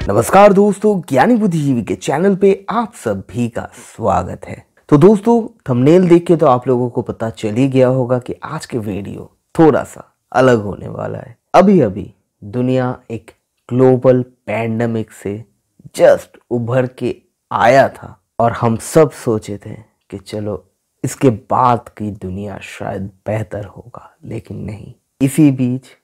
नमस्कार दोस्तों, ज्ञानी बुद्धिजीवी के चैनल पे आप सभी का स्वागत है। तो दोस्तों, थंबनेल देख के तो आप लोगों को पता चल ही गया होगा कि आज के वीडियो थोड़ा सा अलग होने वाला है। अभी अभी दुनिया एक ग्लोबल पैंडेमिक से जस्ट उभर के आया था और हम सब सोचे थे कि चलो इसके बाद की दुनिया शायद बेहतर होगा, लेकिन नहीं। इसी बीच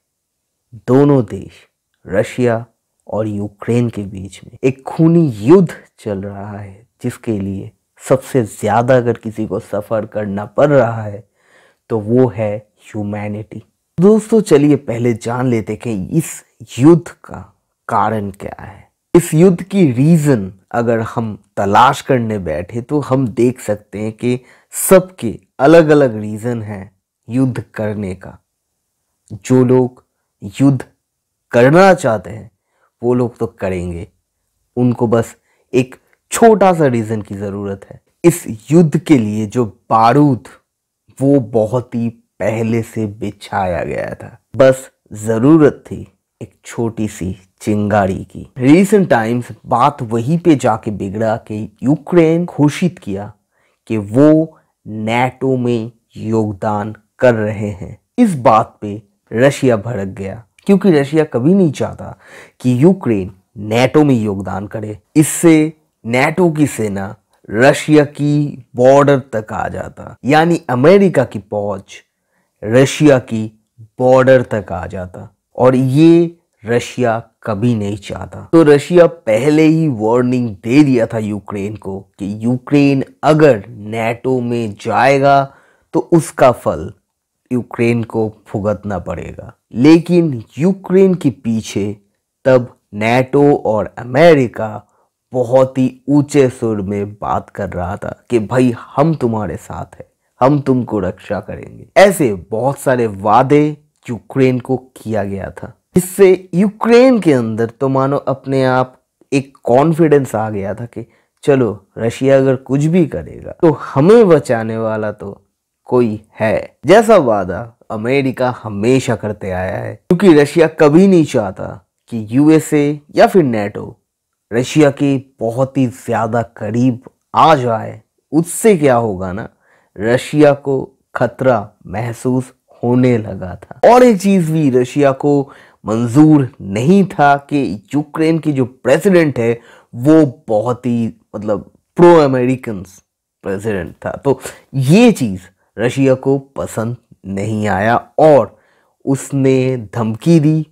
दोनों देश रशिया और यूक्रेन के बीच में एक खूनी युद्ध चल रहा है, जिसके लिए सबसे ज्यादा अगर किसी को सफर करना पड़ रहा है तो वो है ह्यूमैनिटी। दोस्तों, चलिए पहले जान लेते कि इस युद्ध का कारण क्या है। इस युद्ध की रीजन अगर हम तलाश करने बैठे तो हम देख सकते हैं कि सबके अलग अलग रीजन है युद्ध करने का। जो लोग युद्ध करना चाहते हैं वो लोग तो करेंगे, उनको बस एक छोटा सा रीजन की जरूरत है। इस युद्ध के लिए जो बारूद वो बहुत ही पहले से बिछाया गया था, बस जरूरत थी एक छोटी सी चिंगारी की। रीसेंट टाइम्स बात वहीं पे जाके बिगड़ा कि यूक्रेन घोषित किया कि वो नेटो में योगदान कर रहे हैं। इस बात पे रशिया भड़क गया, क्योंकि रशिया कभी नहीं चाहता कि यूक्रेन नेटो में योगदान करे। इससे नेटो की सेना रशिया की बॉर्डर तक आ जाता, यानी अमेरिका की पहुंच रशिया की बॉर्डर तक आ जाता, और ये रशिया कभी नहीं चाहता। तो रशिया पहले ही वार्निंग दे दिया था यूक्रेन को कि यूक्रेन अगर नेटो में जाएगा तो उसका फल यूक्रेन को भुगतना पड़ेगा। लेकिन यूक्रेन के पीछे तब नेटो और अमेरिका बहुत ही ऊंचे सुर में बात कर रहा था कि भाई हम तुम्हारे साथ हैं, हम तुमको रक्षा करेंगे। ऐसे बहुत सारे वादे यूक्रेन को किया गया था। इससे यूक्रेन के अंदर तो मानो अपने आप एक कॉन्फिडेंस आ गया था कि चलो रशिया अगर कुछ भी करेगा तो हमें बचाने वाला तो कोई है। जैसा वादा अमेरिका हमेशा करते आया है, क्योंकि रशिया कभी नहीं चाहता कि यूएसए या फिर नेटो रशिया के बहुत ही ज्यादा करीब आ जाए। उससे क्या होगा ना, रशिया को खतरा महसूस होने लगा था। और एक चीज भी रशिया को मंजूर नहीं था कि यूक्रेन की जो प्रेसिडेंट है वो बहुत ही प्रो अमेरिकन प्रेसिडेंट था। तो ये चीज रशिया को पसंद नहीं आया और उसने धमकी दी।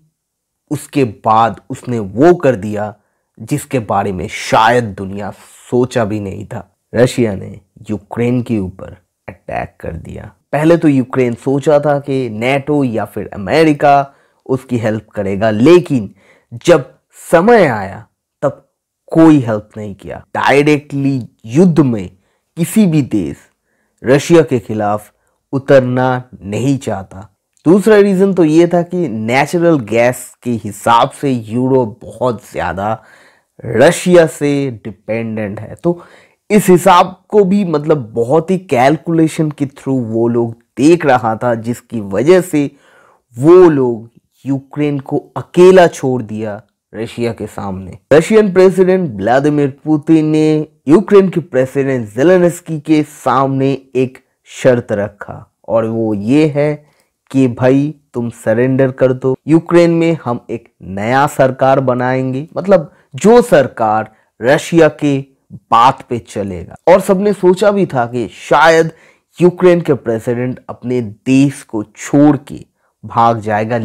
उसके बाद उसने वो कर दिया जिसके बारे में शायद दुनिया सोचा भी नहीं था। रशिया ने यूक्रेन के ऊपर अटैक कर दिया। पहले तो यूक्रेन सोचा था कि नेटो या फिर अमेरिका उसकी हेल्प करेगा, लेकिन जब समय आया तब कोई हेल्प नहीं किया। डायरेक्टली युद्ध में किसी भी देश रशिया के खिलाफ उतरना नहीं चाहता। दूसरा रीजन तो ये था कि नेचुरल गैस के हिसाब से यूरोप बहुत ज्यादा रशिया से डिपेंडेंट है। तो इस हिसाब को भी बहुत ही कैलकुलेशन के थ्रू वो लोग देख रहा था, जिसकी वजह से वो लोग यूक्रेन को अकेला छोड़ दिया रशिया के सामने। रशियन प्रेसिडेंट व्लादिमीर पुतिन ने यूक्रेन के प्रेसिडेंट ज़ेलेंस्की के सामने एक शर्त रखा, और वो ये है कि भाई तुम सरेंडर कर दो, यूक्रेन में हम एक नया सरकार बनाएंगे, जो सरकार रशिया के बात पे चलेगा। और सबने सोचा भी था कि शायद यूक्रेन के प्रेसिडेंट अपने देश को छोड़ के भाग जाएगा,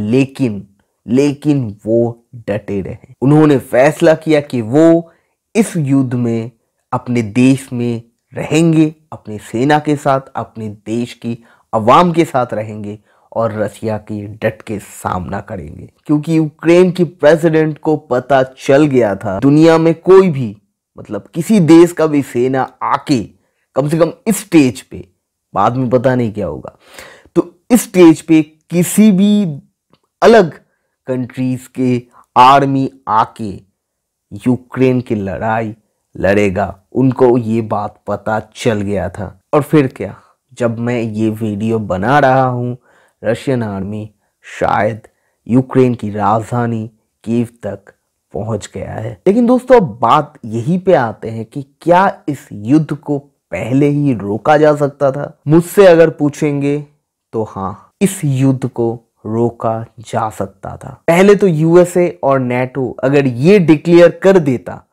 लेकिन वो डटे रहे। उन्होंने फैसला किया कि वो इस युद्ध में अपने देश में रहेंगे, अपनी सेना के साथ, अपने देश की अवाम के साथ रहेंगे और रशिया की डट के सामना करेंगे। क्योंकि यूक्रेन की प्रेसिडेंट को पता चल गया था दुनिया में कोई भी किसी देश का भी सेना आके कम से कम इस स्टेज पे, बाद में पता नहीं क्या होगा, तो इस स्टेज पे किसी भी अलग कंट्रीज के आर्मी आके यूक्रेन की लड़ाई लड़ेगा। उनको ये बात पता चल गया था। और फिर क्या, जब मैं ये वीडियो बना रहा हूँ रशियन आर्मी शायद यूक्रेन की राजधानी कीव तक पहुंच गया है। लेकिन दोस्तों अब बात यहीं पे आते हैं कि क्या इस युद्ध को पहले ही रोका जा सकता था? मुझसे अगर पूछेंगे तो हाँ, इस युद्ध को रोका जा सकता था। पहले तो यूएसए और नेटो अगर ये डिक्लेयर कर देता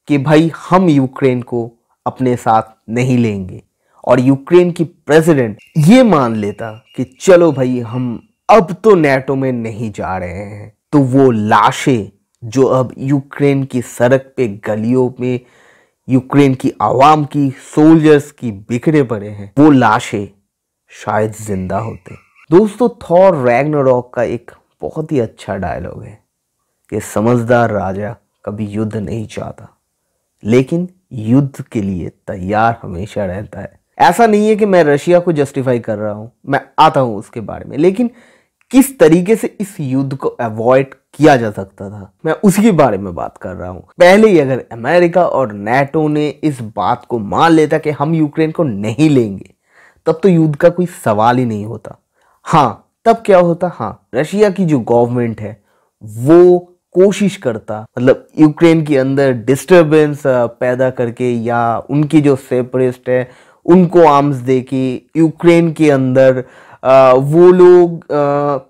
कि भाई हम यूक्रेन को अपने साथ नहीं लेंगे और यूक्रेन की प्रेसिडेंट ये मान लेता कि चलो भाई हम अब तो नेटो में नहीं जा रहे हैं, तो वो लाशें जो अब यूक्रेन की सड़क पे गलियों में यूक्रेन की आवाम की सोल्जर्स की बिखरे पड़े हैं, वो लाशें शायद जिंदा होते। दोस्तों थॉर रैग्नारॉक का एक बहुत ही अच्छा डायलॉग है कि समझदार राजा कभी युद्ध नहीं चाहता, लेकिन युद्ध के लिए तैयार हमेशा रहता है। ऐसा नहीं है कि मैं रशिया को जस्टिफाई कर रहा हूं, मैं आता हूं उसके बारे में, लेकिन किस तरीके से इस युद्ध को अवॉइड किया जा सकता था, मैं उसी के बारे में बात कर रहा हूं। पहले ही अगर अमेरिका और नेटो ने इस बात को मान लेता कि हम यूक्रेन को नहीं लेंगे, तब तो युद्ध का कोई सवाल ही नहीं होता। हाँ, तब क्या होता, हाँ, रशिया की जो गवर्नमेंट है वो कोशिश करता, मतलब यूक्रेन के अंदर डिस्टरबेंस पैदा करके या उनकी जो सेपरेटिस्ट है उनको आर्म्स दे के यूक्रेन के अंदर वो लोग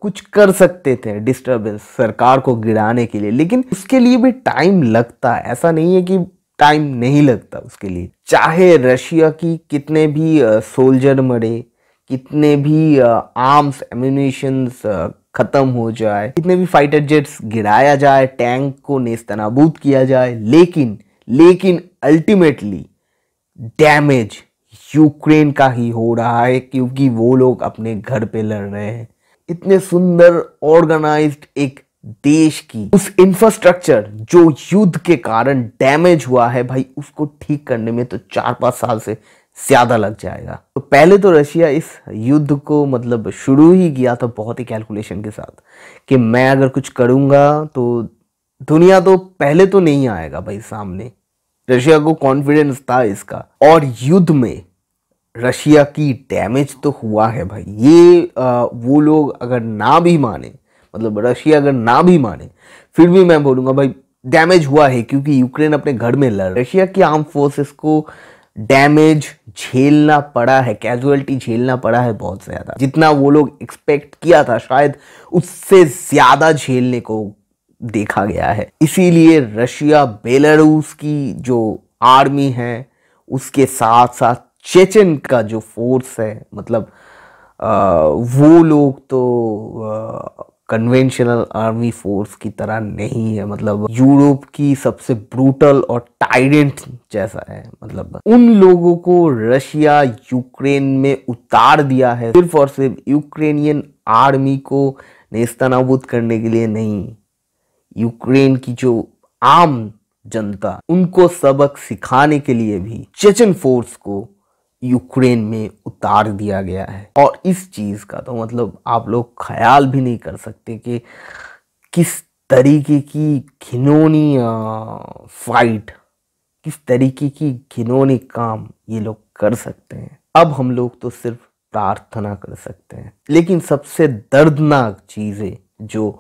कुछ कर सकते थे डिस्टरबेंस सरकार को गिराने के लिए। लेकिन उसके लिए भी टाइम लगता है, ऐसा नहीं है कि टाइम नहीं लगता उसके लिए। चाहे रशिया की कितने भी सोल्जर मरे, कितने भी आर्म्स एम्यूनिशंस खत्म हो जाए, कितने भी फाइटर जेट्स गिराया जाए, टैंक को नेस्तनाबूद किया जाए, लेकिन अल्टीमेटली डैमेज यूक्रेन का ही हो रहा है, क्योंकि वो लोग अपने घर पे लड़ रहे हैं। इतने सुंदर ऑर्गेनाइज्ड एक देश की उस इंफ्रास्ट्रक्चर जो युद्ध के कारण डैमेज हुआ है, भाई उसको ठीक करने में तो 4-5 साल से ज्यादा लग जाएगा। तो पहले तो रशिया इस युद्ध को मतलब शुरू ही किया था बहुत ही कैलकुलेशन के साथ कि मैं अगर कुछ करूंगा तो दुनिया तो पहले तो नहीं आएगा भाई सामने। रशिया को कॉन्फिडेंस था इसका, और युद्ध में रशिया की डैमेज तो हुआ है भाई। ये वो लोग अगर ना भी माने, मतलब रशिया अगर ना भी माने, फिर भी मैं बोलूंगा भाई डैमेज हुआ है, क्योंकि यूक्रेन अपने घर में लड़। रशिया की आर्म फोर्सेस को डैमेज झेलना पड़ा है, कैजुअलिटी झेलना पड़ा है बहुत ज्यादा। जितना वो लोग एक्सपेक्ट किया था शायद उससे ज्यादा झेलने को देखा गया है। इसीलिए रशिया बेलारूस की जो आर्मी है उसके साथ साथ चेचन का जो फोर्स है, मतलब वो लोग तो कन्वेंशनल आर्मी फोर्स की तरह नहीं है, मतलब यूरोप की सबसे ब्रूटल और टायरेंट जैसा है। मतलब उन लोगों को रशिया यूक्रेन में उतार दिया है सिर्फ और सिर्फ यूक्रेनियन आर्मी को नेस्तनाबूद करने के लिए नहीं, यूक्रेन की जो आम जनता उनको सबक सिखाने के लिए भी चेचन फोर्स को यूक्रेन में उतार दिया गया है। और इस चीज का तो मतलब आप लोग ख्याल भी नहीं कर सकते कि किस तरीके की घिनौनी फाइट, किस तरीके की घिनौनी काम ये लोग कर सकते हैं। अब हम लोग तो सिर्फ प्रार्थना कर सकते हैं। लेकिन सबसे दर्दनाक चीजें जो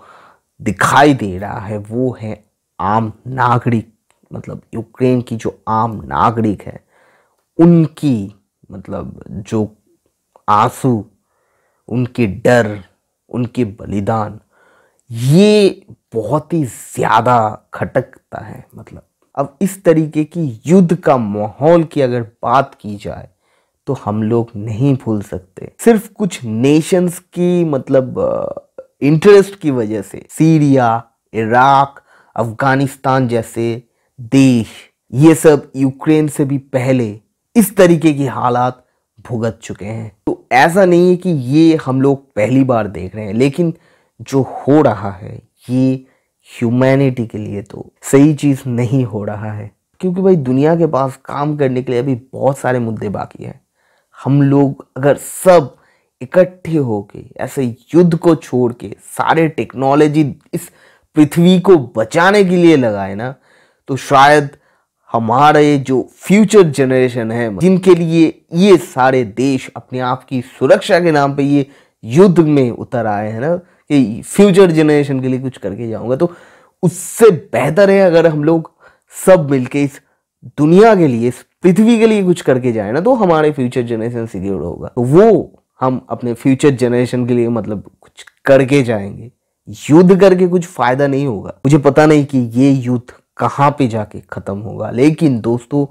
दिखाई दे रहा है वो है आम नागरिक, मतलब यूक्रेन की जो आम नागरिक है उनकी मतलब जो आंसू, उनके डर, उनके बलिदान, ये बहुत ही ज्यादा खटकता है। मतलब अब इस तरीके की युद्ध का माहौल की अगर बात की जाए तो हम लोग नहीं भूल सकते। सिर्फ कुछ नेशंस की मतलब इंटरेस्ट की वजह से सीरिया, इराक, अफगानिस्तान जैसे देश, ये सब यूक्रेन से भी पहले इस तरीके की हालात भुगत चुके हैं। तो ऐसा नहीं है कि ये हम लोग पहली बार देख रहे हैं, लेकिन जो हो रहा है ये ह्यूमैनिटी के लिए तो सही चीज नहीं हो रहा है, क्योंकि भाई दुनिया के पास काम करने के लिए अभी बहुत सारे मुद्दे बाकी हैं। हम लोग अगर सब इकट्ठे होके ऐसे युद्ध को छोड़ के सारे टेक्नोलॉजी इस पृथ्वी को बचाने के लिए लगाए ना, तो शायद हमारे जो फ्यूचर जनरेशन है, जिनके लिए ये सारे देश अपने आप की सुरक्षा के नाम पे ये युद्ध में उतर आए हैं ना, कि फ्यूचर जनरेशन के लिए कुछ करके जाऊंगा, तो उससे बेहतर है अगर हम लोग सब मिलके इस दुनिया के लिए, इस पृथ्वी के लिए कुछ करके जाए ना, तो हमारे फ्यूचर जनरेशन सिक्योर होगा। तो वो हम अपने फ्यूचर जनरेशन के लिए मतलब कुछ करके जाएंगे। युद्ध करके कुछ फायदा नहीं होगा। मुझे पता नहीं कि ये युद्ध कहाँ पे जाके खत्म होगा, लेकिन दोस्तों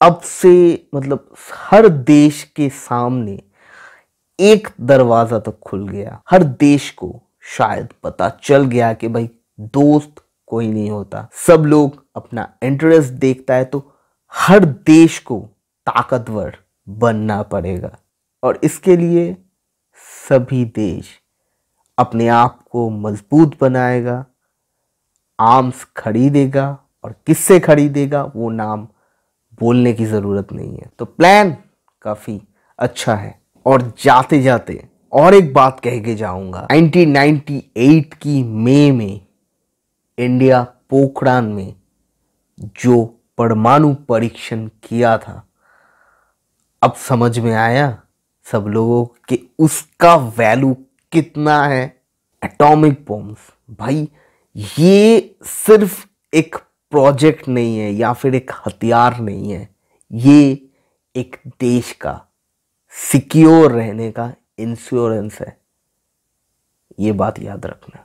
अब से मतलब हर देश के सामने एक दरवाजा तो खुल गया। हर देश को शायद पता चल गया कि भाई दोस्त कोई नहीं होता, सब लोग अपना इंटरेस्ट देखता है। तो हर देश को ताकतवर बनना पड़ेगा और इसके लिए सभी देश अपने आप को मजबूत बनाएगा, आर्म्स खरीदेगा, और किससे खरीदेगा वो नाम बोलने की ज़रूरत नहीं है। तो प्लान काफ़ी अच्छा है। और जाते जाते और एक बात कह के जाऊंगा, 1998 की मई में इंडिया पोखरान में जो परमाणु परीक्षण किया था, अब समझ में आया सब लोगों कि उसका वैल्यू कितना है। एटॉमिक बॉम्ब्स भाई, ये सिर्फ एक प्रोजेक्ट नहीं है या फिर एक हथियार नहीं है, ये एक देश का सिक्योर रहने का इंश्योरेंस है। ये बात याद रखना।